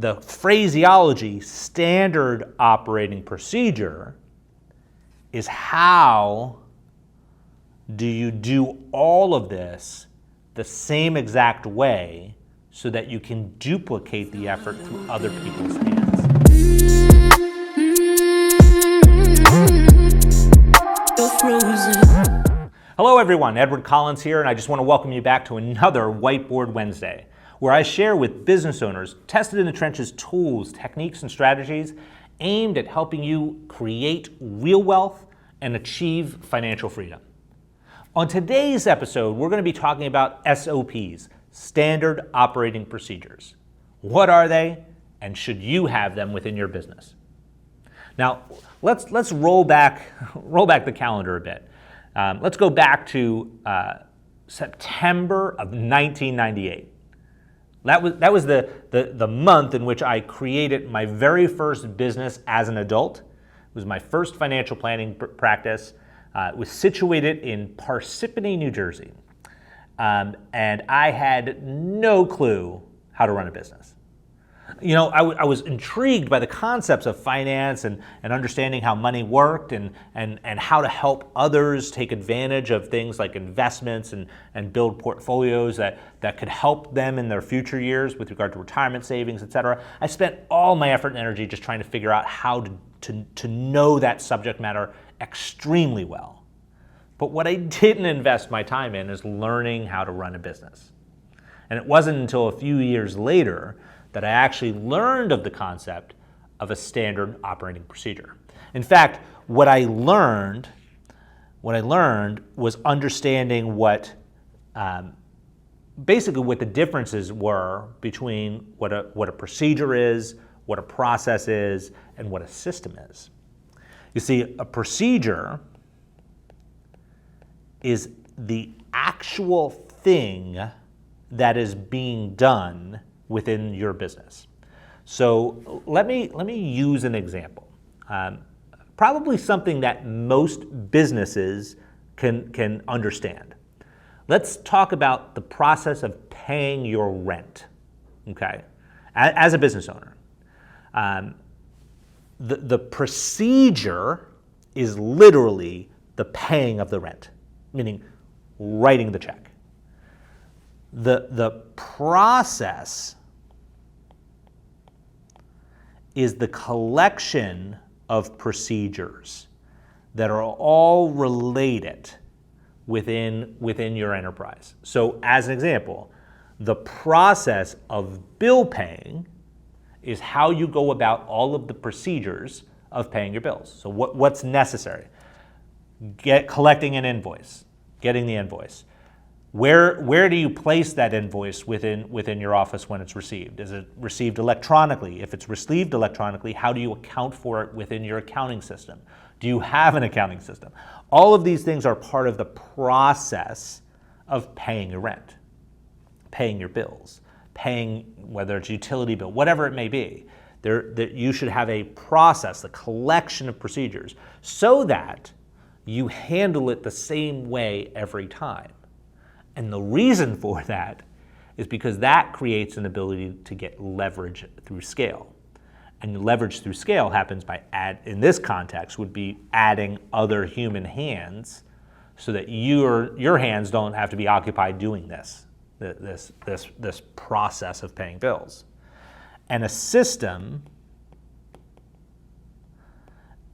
the phraseology, standard operating procedure, is how do you do all of this the same exact way so that you can duplicate the effort through other people's hands. Hello everyone, Edward Collins here, and I just want to welcome you back to another Whiteboard Wednesday, where I share with business owners tested in the trenches tools, techniques, and strategies aimed at helping you create real wealth and achieve financial freedom. On today's episode, we're going to be talking about SOPs, Standard Operating Procedures. What are they, and should you have them within your business? Now, let's roll back the calendar a bit. Let's go back to September of 1998. That was the month in which I created my very first business as an adult. It was my first financial planning practice. It was situated in Parsippany, New Jersey. And I had no clue how to run a business. You know, I was intrigued by the concepts of finance and understanding how money worked and how to help others take advantage of things like investments and build portfolios that could help them in their future years with regard to retirement savings, et cetera. I spent all my effort and energy just trying to figure out how to know that subject matter extremely well. But what I didn't invest my time in is learning how to run a business. And it wasn't until a few years later that I actually learned of the concept of a standard operating procedure. In fact, what I learned was understanding basically what the differences were between what a procedure is, what a process is, and what a system is. You see, a procedure is the actual thing that is being done within your business. So let me use an example. Probably something that most businesses can understand. Let's talk about the process of paying your rent, okay? As a business owner. The procedure is literally the paying of the rent, meaning writing the check. The process is the collection of procedures that are all related within your enterprise. So as an example, the process of bill paying is how you go about all of the procedures of paying your bills. So what's necessary? Collecting an invoice, getting the invoice. Where do you place that invoice within your office when it's received? Is it received electronically? If it's received electronically, how do you account for it within your accounting system? Do you have an accounting system? All of these things are part of the process of paying your rent, paying your bills, paying whether it's utility bill, whatever it may be. You should have a process, a collection of procedures, so that you handle it the same way every time. And the reason for that is because that creates an ability to get leverage through scale. And leverage through scale happens by in this context, would be adding other human hands so that your hands don't have to be occupied doing this process of paying bills. And a system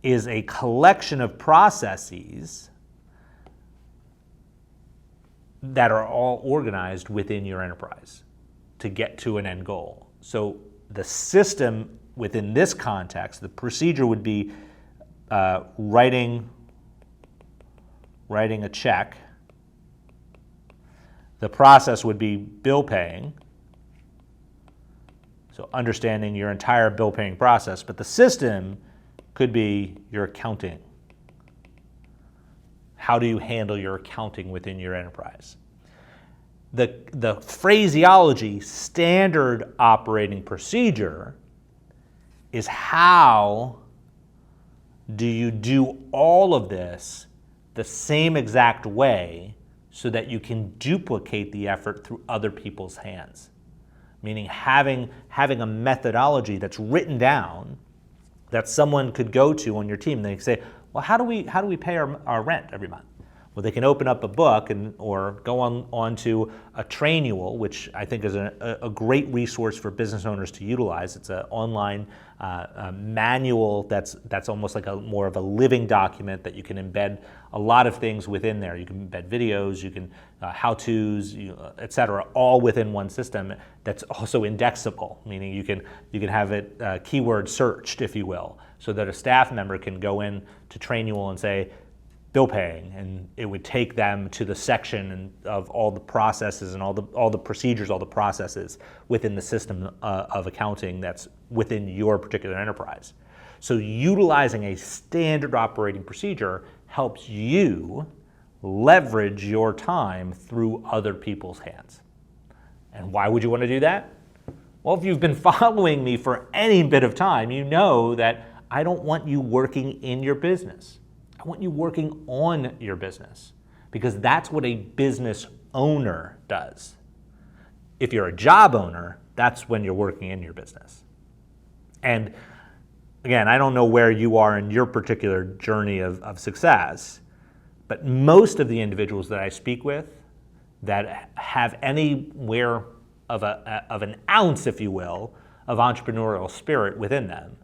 is a collection of processes that are all organized within your enterprise to get to an end goal. So the system within this context, the procedure would be writing a check. The process would be bill paying, so understanding your entire bill paying process, but the system could be your accounting. How do you handle your accounting within your enterprise? The phraseology, standard operating procedure, is how do you do all of this the same exact way so that you can duplicate the effort through other people's hands. meaning having a methodology that's written down that someone could go to on your team. They say, well, how do we pay our rent every month? Well, they can open up a book or go on to a Trainual, which I think is a great resource for business owners to utilize. It's an online manual that's almost like more of a living document that you can embed a lot of things within there. You can embed videos, you can how-tos, et cetera, all within one system that's also indexable, meaning you can have it keyword searched, if you will, so that a staff member can go in to Trainual and say, bill paying, and it would take them to the section of all the processes and all the procedures, all the processes within the system of accounting that's within your particular enterprise. So utilizing a standard operating procedure helps you leverage your time through other people's hands. And why would you want to do that? Well, if you've been following me for any bit of time, you know that I don't want you working in your business. I want you working on your business, because that's what a business owner does. If you're a job owner, that's when you're working in your business. And again, I don't know where you are in your particular journey of success, but most of the individuals that I speak with that have anywhere of an ounce, if you will, of entrepreneurial spirit within them,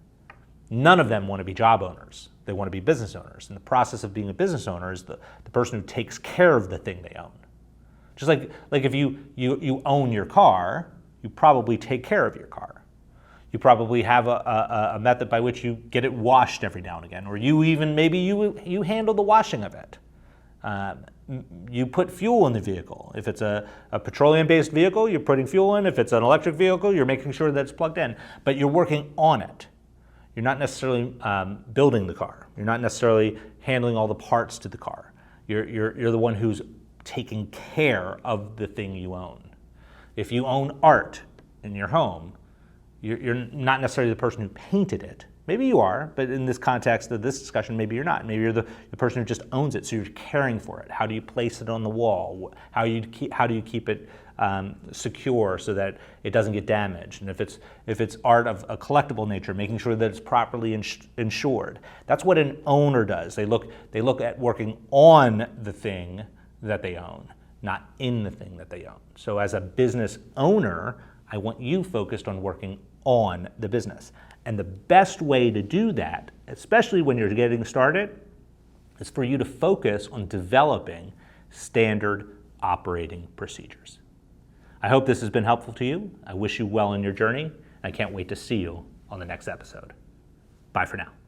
none of them want to be job owners. They want to be business owners. And the process of being a business owner is the person who takes care of the thing they own. Just like if you own your car, you probably take care of your car. You probably have a method by which you get it washed every now and again, or maybe you handle the washing of it. You put fuel in the vehicle. If it's a petroleum-based vehicle, you're putting fuel in. If it's an electric vehicle, you're making sure that it's plugged in. But you're working on it. You're not necessarily building the car. You're not necessarily handling all the parts to the car. You're the one who's taking care of the thing you own. If you own art in your home, you're not necessarily the person who painted it. Maybe you are, but in this context of this discussion, maybe you're not. Maybe you're the person who just owns it, so you're caring for it. How do you place it on the wall? How do you keep it secure so that it doesn't get damaged? And if it's art of a collectible nature, making sure that it's properly insured. That's what an owner does. They look at working on the thing that they own, not in the thing that they own. So as a business owner, I want you focused on working on the business. And the best way to do that, especially when you're getting started, is for you to focus on developing standard operating procedures. I hope this has been helpful to you. I wish you well in your journey. I can't wait to see you on the next episode. Bye for now.